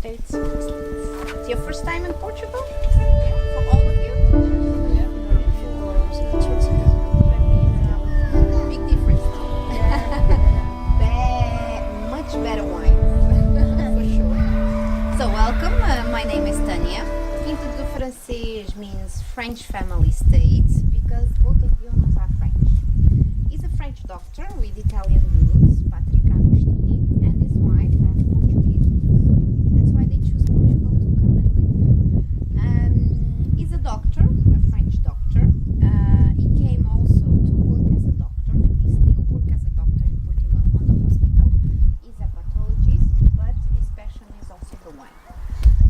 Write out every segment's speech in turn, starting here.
States. It's your first time in Portugal? For all of you? Yeah, for 20 years. Big difference now. Much better wine, for sure. So welcome, my name is Tania. Quinta do Francês means French family states because both of you are French. He's a French doctor with Italian roots, and his wife have Portuguese. That's why they choose Portugal to come and live. He's a doctor, a French doctor. He came also to work as a doctor. He still works as a doctor in Portimão on the hospital. He's a pathologist, but his passion is also the wine.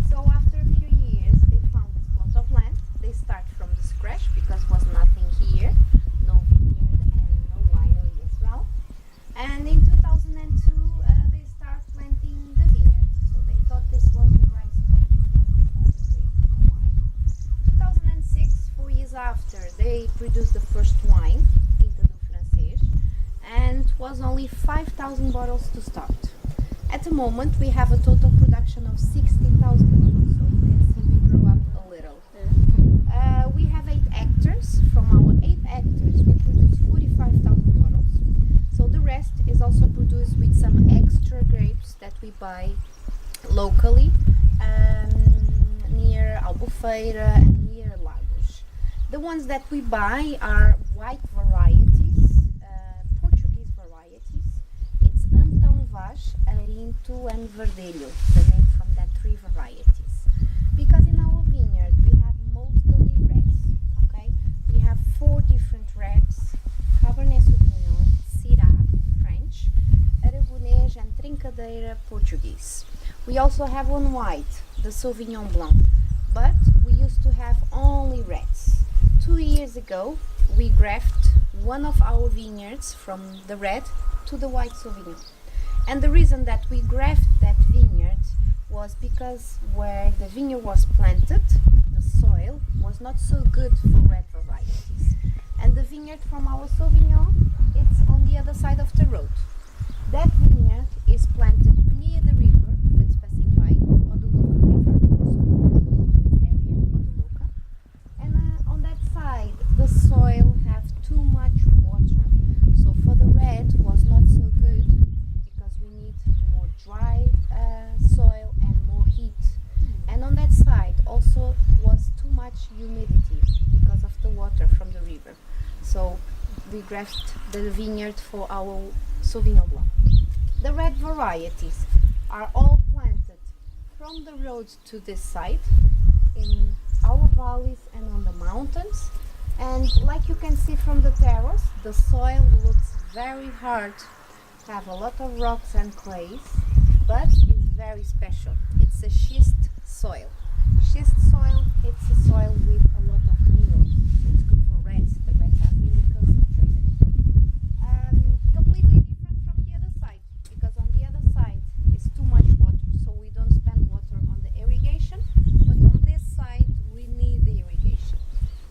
So after a few years, they found this plot of land. They start from the scratch because was nothing here, no vineyard and no winery as well. And in 2002, they start planting the vineyard. So they thought this was the right spot to plant the wine. 2006, 4 years after, they produced the first wine, Quinta do Francês, and it was only 5,000 bottles to start. At the moment, we have a total production of 60,000 bottles, so you can see we grew up a little. We have 8 hectares. From our 8 hectares, we produce 45,000 bottles. So the rest is also produced with some extra grapes that we buy locally near Albufeira and near Lagos. The ones that we buy are white varieties, Portuguese varieties. It's Antão Vaz, Arinto and Verdelho, the name from that 3 varieties. Because in our vineyard we have mostly reds, okay? We have 4 different reds, Cabernet Sauvignon, Syrah, French, Aragonês and Trincadeira, Portuguese. We also have one white, the Sauvignon Blanc, but we used to have only reds. 2 years ago, we grafted one of our vineyards from the red to the white Sauvignon. And the reason that we grafted that vineyard was because where the vineyard was planted, the soil was not so good for red varieties. And the vineyard from our Sauvignon, it's on the other side of the road. That vineyard is planted near the river that's passing by, on the Luca River, area, on the Luca. And on that side, the soil have too much water. So for the red was not so good because we need more dry soil and more heat. And on that side also was too much humidity because of the water from the river. So we grafted the vineyard for our Sauvignon Blanc. The red varieties are all planted from the road to this side in our valleys and on the mountains. And like you can see from the terrace, the soil looks very hard, have a lot of rocks and clays, but it's very special. It's a schist soil. Schist soil, it's a soil with a lot of minerals. It's good for reds. The reds are really concentrated. Completely different from the other side, because on the other side is too much water, so we don't spend water on the irrigation, but on this side we need the irrigation.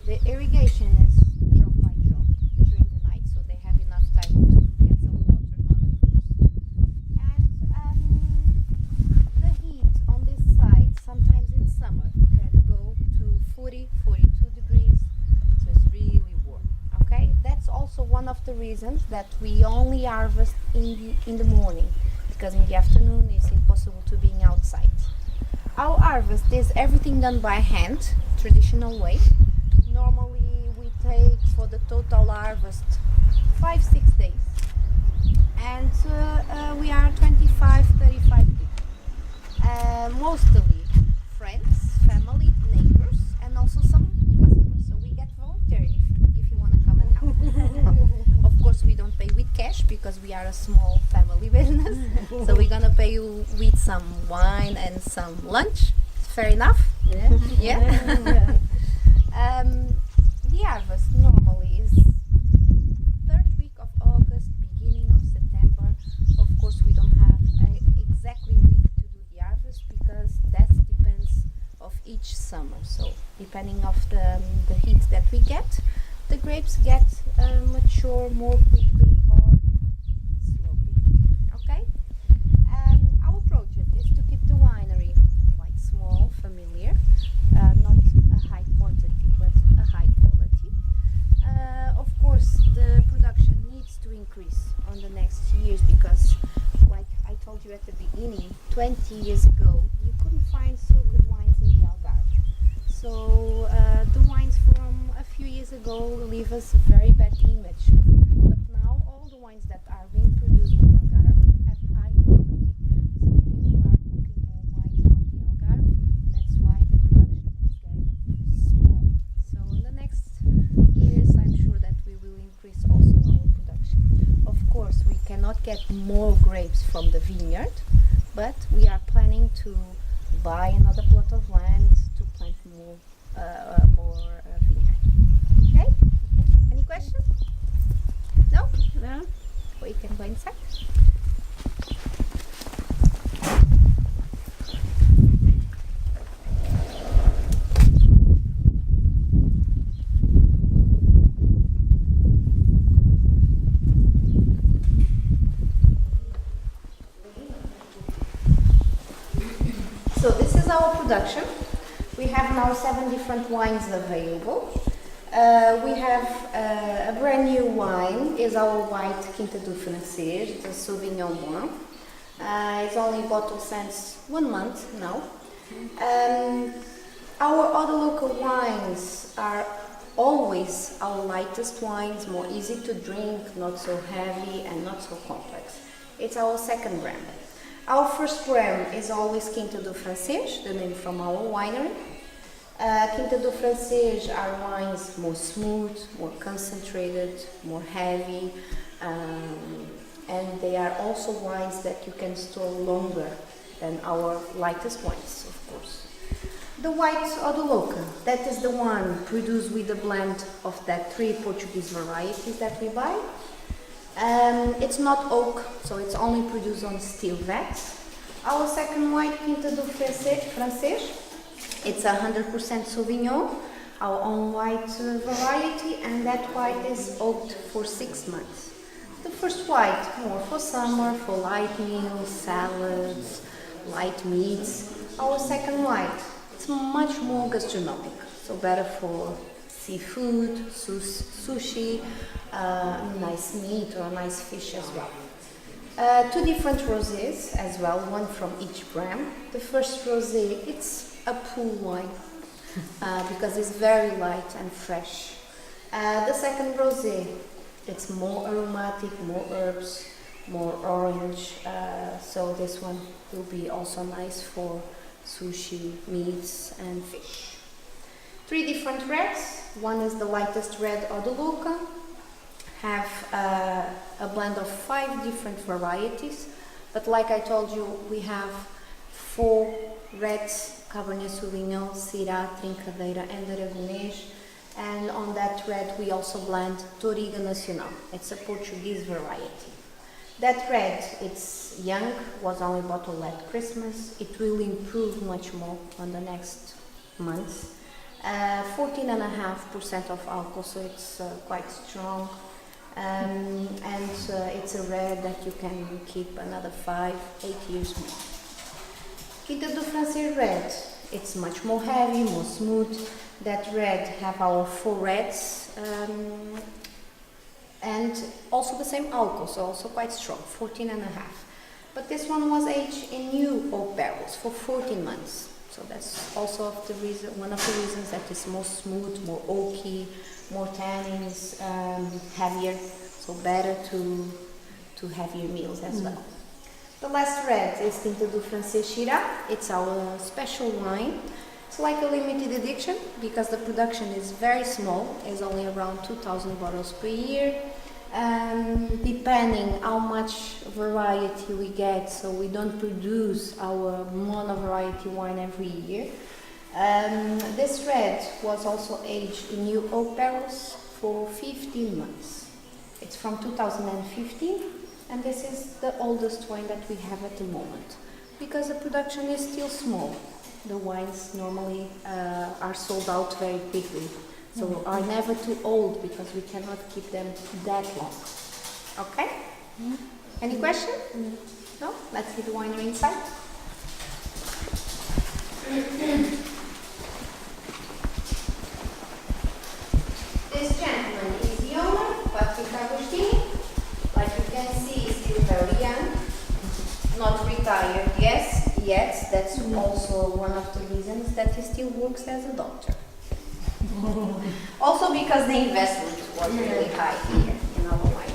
The irrigation is drop by drop during the night, so they have enough time to get some water on the roots. And the heat on this side, sometimes in summer, can go to 40, 42 degrees, so it's really warm. Okay, that's also one of the reasons that we only harvest in the morning, because in the afternoon it's impossible to be outside. Our harvest is everything done by hand, traditional way. Normally we take for the total harvest 5-6 days, and we are 25-35 people, mostly friends, family, neighbors, and also some customers. So we get volunteers if you want to come and help. Of course we don't pay with cash because we are a small family business, so we're gonna pay you with some wine and some lunch. Fair enough? Yeah. The harvest normally is 3rd week of August, beginning of September. Of course we don't have exactly week to do the harvest because that depends of each summer. So depending of the heat that we get, the grapes get mature more quickly or slowly. Okay? Our project is to keep the winery at the beginning, 20 years ago, you couldn't find so good wines in the Algarve. So the wines from a few years ago leave us a very bad image. But now all the wines that are being produced in the Algarve have high quality. So people are booking more wines from the Algarve. That's why the production is getting small. So in the next years, I'm sure that we will increase also our production. Of course, we cannot get more grapes from the vineyard, but we are planning to buy another plot of land to plant more vineyard. Okay? Any questions? No? No? We can go inside. So this is our production. We have now 7 different wines available. We have a brand new wine, is our white Quinta do Francês, the Sauvignon Blanc. It's only bottled since 1 month now. Our other local wines are always our lightest wines, more easy to drink, not so heavy and not so complex. It's our second brand. Our first brand is always Quinta do Francês, the name from our winery. Quinta do Francês are wines more smooth, more concentrated, more heavy, and they are also wines that you can store longer than our lightest wines, of course. The white or the local, that is the one produced with a blend of that 3 Portuguese varieties that we buy. It's not oak, so it's only produced on steel vats. Our second white, Quinta do Francês, it's 100% Sauvignon, our own white variety, and that white is oaked for 6 months. The first white, more for summer, for light meals, salads, light meats. Our second white, it's much more gastronomic, so better for seafood, sushi, nice meat or nice fish as well. 2 different rosés as well, one from each brand. The first rosé, it's a pool wine because it's very light and fresh. The second rosé, it's more aromatic, more herbs, more orange, so this one will be also nice for sushi, meats and fish. 3 different reds. One is the lightest red or the local. Have a blend of 5 different varieties, but like I told you, we have 4 reds: Cabernet Sauvignon, Syrah, Trincadeira and Aragonês, and on that red we also blend Touriga Nacional. It's a Portuguese variety. That red, it's young, was only bottled at Christmas. It will improve much more on the next months. 14.5% of alcohol, so it's quite strong. And it's a red that you can keep another 5-8 years more. Quinta do Francês red, it's much more heavy, more smooth. That red have our 4 reds, and also the same alcohol, so also quite strong, 14.5. But this one was aged in new oak barrels for 14 months. So that's also one of the reasons that it's more smooth, more oaky, more tannins, heavier, so better to heavier meals as well. The last red is Quinta do Francês Syrah. It's our special wine. It's like a limited edition because the production is very small. It's only around 2,000 bottles per year. Depending how much variety we get, so we don't produce our mono variety wine every year. This red was also aged in new oak barrels for 15 months. It's from 2015, and this is the oldest wine that we have at the moment. Because the production is still small, the wines normally are sold out very quickly. So are never too old because we cannot keep them that long. Okay? Any question? No? Let's see the winery inside. This gentleman is the owner, Patrick Agostini. Like you can see, he's still very young, not retired. retired, yes, yet that's also one of the reasons that he still works as a doctor. Also because the investment was really high here in our winery.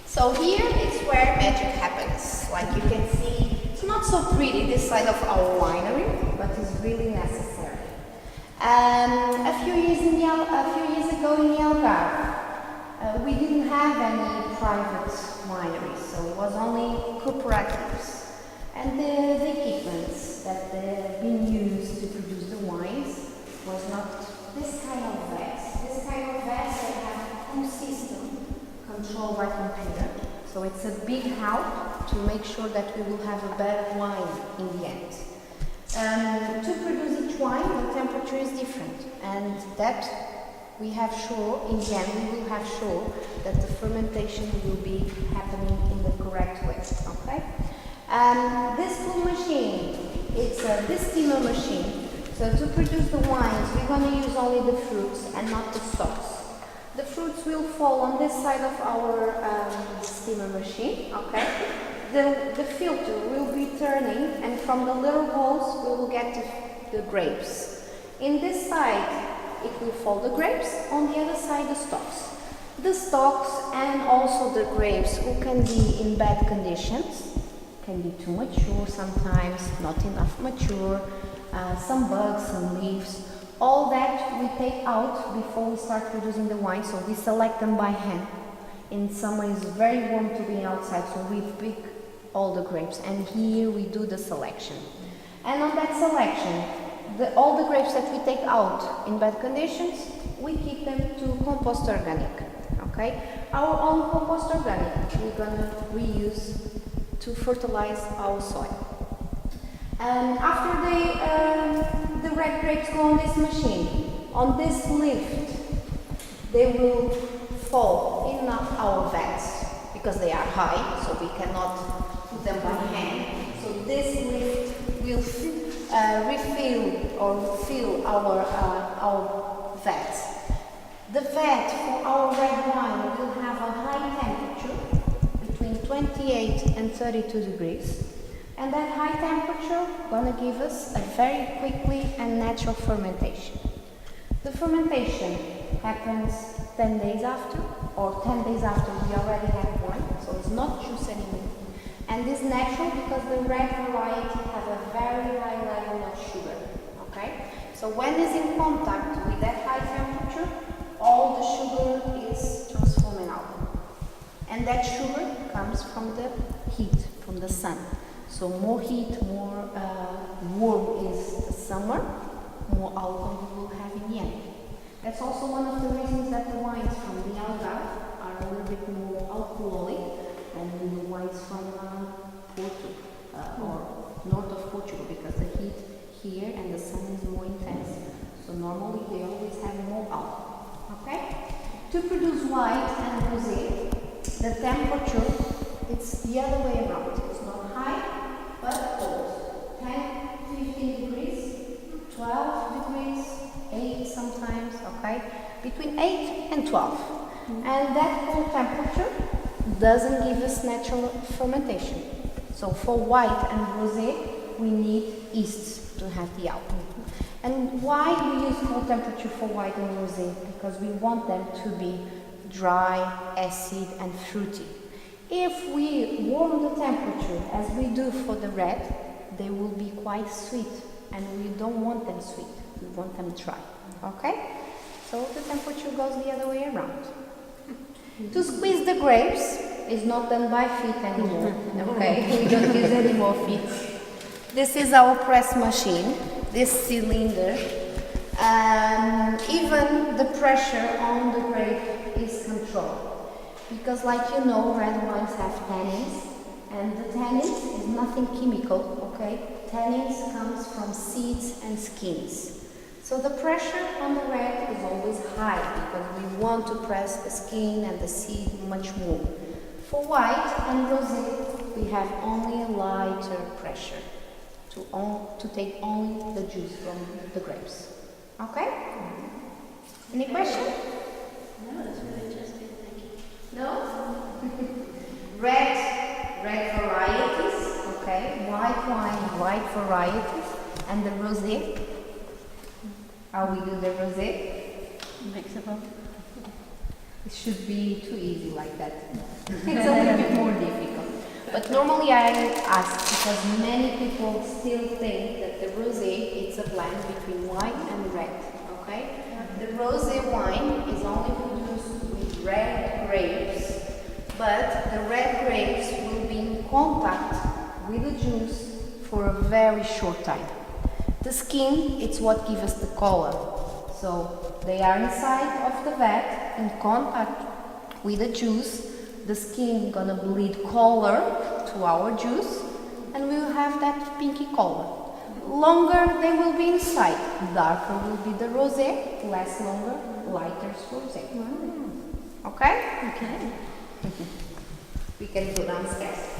So here is where magic happens. Like you can see, it's not so pretty this side of our winery, but it's really necessary. A few years ago in the Algarve, we didn't have any private wineries, so it was only cooperatives. And the equipments that have been used to produce the wines was not this kind of vats. This kind of vats that have a whole system controlled by computer. So it's a big help to make sure that we will have a better wine in the end. To produce each wine, the temperature is different, and that we have sure, in the end, we will have sure that the fermentation will be happening in the correct way. Okay? This full machine, it's this steamer machine. So to produce the wines, we're going to use only the fruits and not the stocks. The fruits will fall on this side of our steamer machine, okay? The filter will be turning, and from the little holes we will get the grapes. In this side, it will fall the grapes, on the other side the stalks. The stalks and also the grapes who can be in bad conditions, can be too mature sometimes, not enough mature, some bugs, some leaves. All that we take out before we start producing the wine, so we select them by hand. In summer it's very warm to be outside, so we pick all the grapes, and here we do the selection. And on that selection, all the grapes that we take out in bad conditions, we keep them to compost organic. Okay? Our own compost organic we're gonna reuse to fertilize our soil. After the red grapes go on this machine, on this lift, they will fall in our vats because they are high, so we cannot put them by hand. So this lift will refill or fill our vats. The vat for our red wine will have a high temperature between 28 and 32 degrees. And that high temperature gonna give us a very quickly and natural fermentation. The fermentation happens 10 days after, or 10 days after we already have wine, so it's not juice anymore. And it's natural because the red variety has a very high level of sugar. Okay? So when it's in contact with that high temperature, all the sugar is transforming out. And that sugar comes from the heat, from the sun. So more heat, more warm is the summer, more alcohol we will have in the end. That's also one of the reasons that the wines from the Algarve are a little bit more alcoholic than the wines from Porto or north of Portugal, because the heat here and the sun is more intense. So normally they always have more alcohol. Okay? To produce white and rosé, the temperature, it's the other way around. It's not high, but cold. 10, 15 degrees, 12 degrees, 8 sometimes, okay? Between 8 and 12. And that cold temperature doesn't give us natural fermentation. So for white and rosé, we need yeast to have the alcohol. And why we use cold temperature for white and rosé? Because we want them to be dry, acid, and fruity. If we warm the temperature as we do for the red, they will be quite sweet, and we don't want them sweet, we want them dry. Okay? So the temperature goes the other way around. To squeeze the grapes is not done by feet anymore. Okay? We don't use any more feet. This is our press machine, this cylinder. Even the pressure on the grape is controlled. Because like you know, red wines have tannins, and the tannins is nothing chemical, okay? Tannins comes from seeds and skins. So the pressure on the red is always high because we want to press the skin and the seed much more. For white and rosé, we have only a lighter pressure to take only the juice from the grapes. Okay? Any question? No, that's really interesting. Thank you. No? Red varieties, okay? White wine, white varieties, and the rosé. How we do the rosé? Mix it up. It should be too easy like that. It's a little bit more difficult. But normally I ask because many people still think that the rosé is a blend between white and red. Okay? The rosé wine is only produced with red grapes, but the red grapes will be in contact with the juice for a very short time. The skin, it's what gives us the color. So they are inside of the vat in contact with the juice. The skin gonna bleed color to our juice, and we will have that pinky color. Longer they will be inside, darker will be the rosé, less longer, lighter rosé. Okay? Okay. We can go downstairs.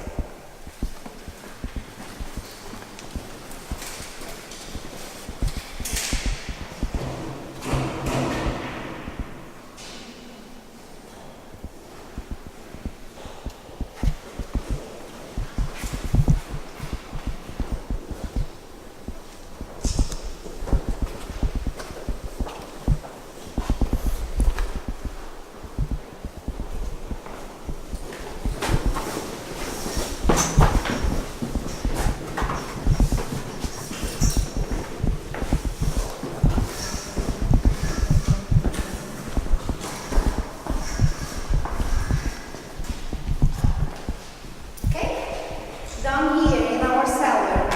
Down here in our cellar,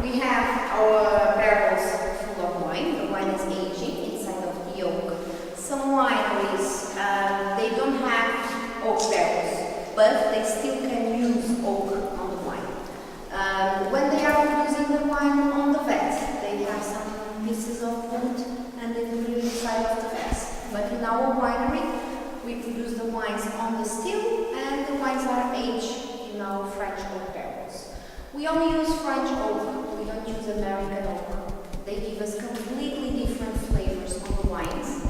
we have our barrels full of wine. The wine is aging inside of the oak. Some wineries, they don't have oak barrels, but they still can use oak on the wine. When they are producing the wine on the vat, they have some pieces of wood and they put it inside of the vats. But in our winery, we produce the wines on the still, and the wines are aged in our French oak barrels. We only use French oak, we don't use American oak. They give us completely different flavors on the wines.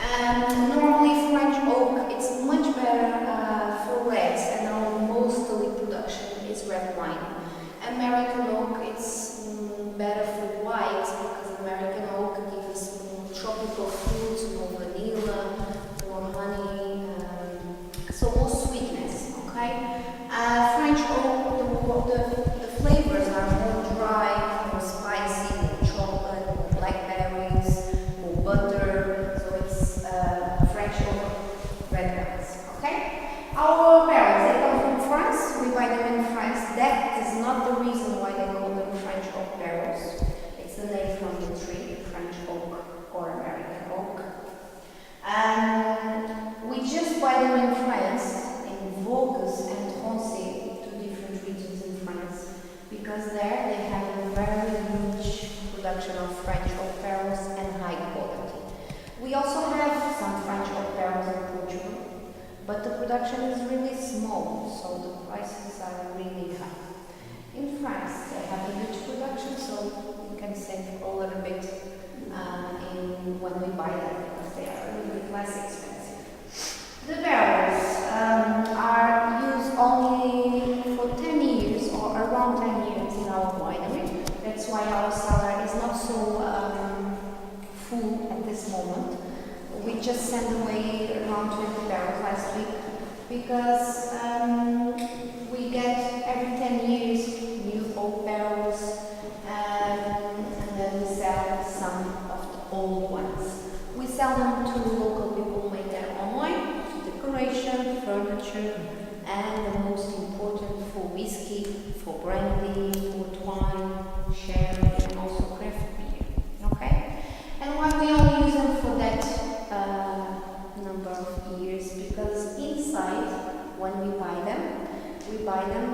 And normally French oak, it's much better for reds, and our mostly production is red wine. American oak, it's better for whites because American oak gives us more tropical fruits, more vanilla, more honey, so more sweetness, okay? French oak, the flavors are more dry, more spicy, more chocolate, more blackberries, more butter, so it's French oak red wines, okay? Our barrels, they come from France, we buy them in France. That is not the reason why they call them French oak barrels. It's the name from the tree, French oak or American oak. We just buy them in France, in Boas and Contato, two different regions in France, because there they have a very rich production of French oak barrels and high quality. We also have some French oak barrels in Portugal, but the production is really small, so the prices are really high. In France, they have a huge production, so we can save a little bit when we buy them, because they are a little bit less expensive. The barrels are used only for 10 years or around 10 years in our winery. That's why our cellar is not so full at this moment. We just sent away around 20 barrels last week because we get every 10 years new oak barrels, and then we sell some of the old ones. We sell them to local people who make their own wine, decoration, furniture, and the most important for whiskey, for brandy, for wine, sherry, and also craft beer. Okay? And why we only use them for that number of years? Because inside, when we buy them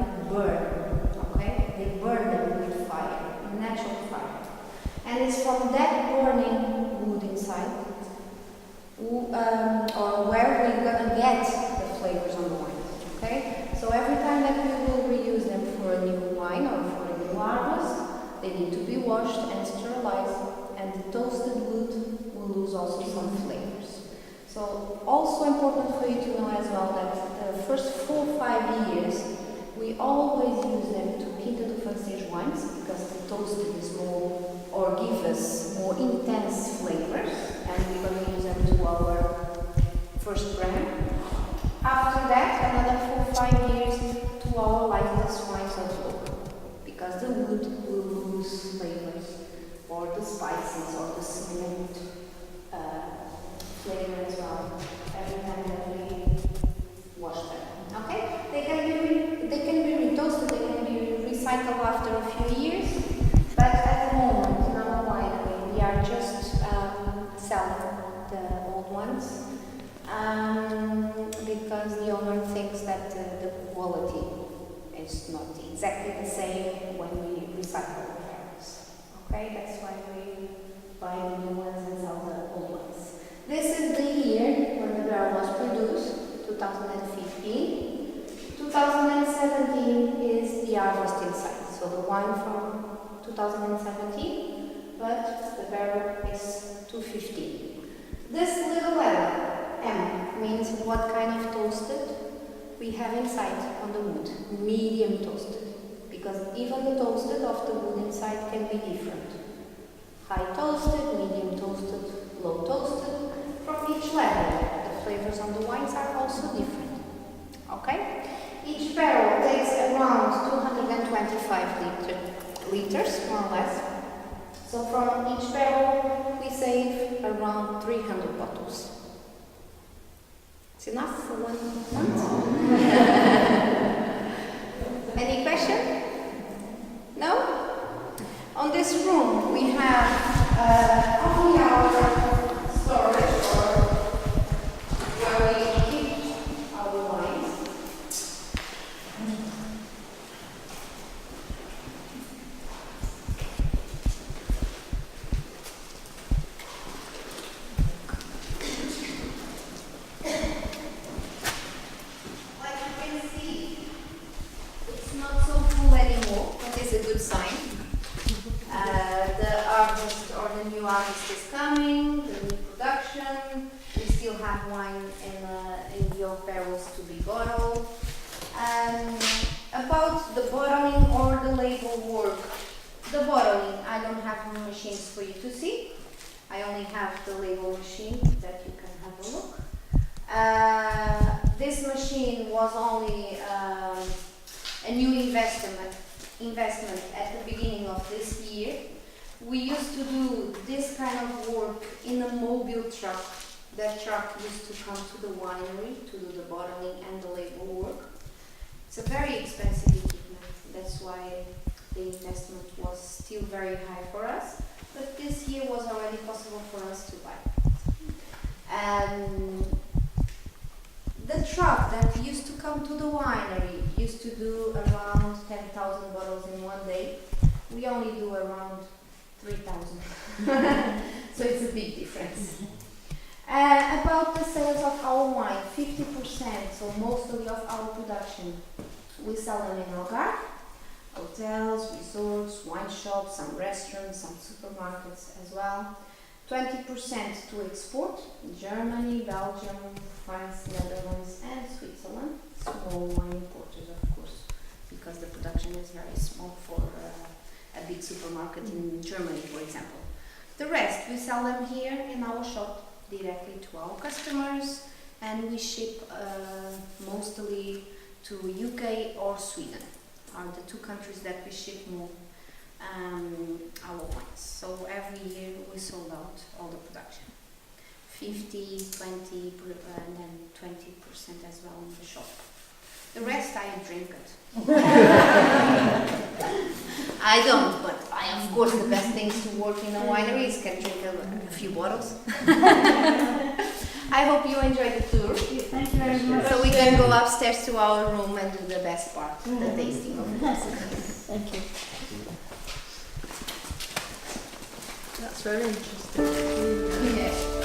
or where we're gonna get the flavors on the wine. Okay? So every time that we will reuse them for a new wine or for a new harvest, they need to be washed and sterilized, and the toasted wood will lose also some flavors. So also important for you to know as well that the first 4 or 5 years we always use them to Quinta do Francês wines because the toasted is more or give us more intense flavors, and we're going to use them to our first brand. After that, another 4 or 5 years to our lightest wines of local, because the wood will lose flavors, or the spices, or the cement flavor as well, every time that we wash them. Okay? They can be retoasted, they can be recycled after a few years, but at the moment in our winery we are just selling the old ones. Because the owner thinks that the quality is not exactly the same when we recycle the barrels. Okay, that's why we buy the new ones and sell the old ones. This is the year when the barrel was produced, 2015. 2017 is the harvest inside, so the wine from 2017, but the barrel is 215. This little letter M means what kind of toasted we have inside on the wood, medium toasted, because even the toasted of the wood inside can be different. High toasted, medium toasted, low toasted. From each level, the flavors on the wines are also different. Okay? Each barrel takes around 225 liters, more or less. So from each barrel, we save around 300 bottles. It's enough for 1 month? Any question? No? On this room, we have only our storage, or where we keep our wines. Harvest is coming, the new production, we still have wine in the old barrels to be bottled. About the bottling or the label work, the bottling, I don't have machines for you to see. I only have the label machine that you can have a look. This machine was only a new investment at the beginning of this year. We used to do this kind of work in a mobile truck. That truck used to come to the winery to do the bottling and the label work. It's a very expensive equipment. That's why the investment was still very high for us. But this year was already possible for us to buy. The truck that used to come to the winery used to do around 10,000 bottles in one day. We only do around 3,000. So it's a big difference. About the sales of our wine, 50%, so mostly of our production, we sell them in algarvio, hotels, resorts, wine shops, some restaurants, some supermarkets as well. 20% to export, Germany, Belgium, France, Netherlands and Switzerland. Small wine importers, of course, because the production is very small for a big supermarket in Germany, for example. The rest, we sell them here in our shop directly to our customers, and we ship mostly to UK or Sweden, are the two countries that we ship more our wines. So every year we sold out all the production. 50, 20, and then 20% as well in the shop. The rest I drink it. I don't, but of course the best things to work in a winery is can drink a few bottles. I hope you enjoyed the tour. Thank you very much. So we can go upstairs to our room and do the best part, the tasting of the Thank you. That's very interesting. Yeah.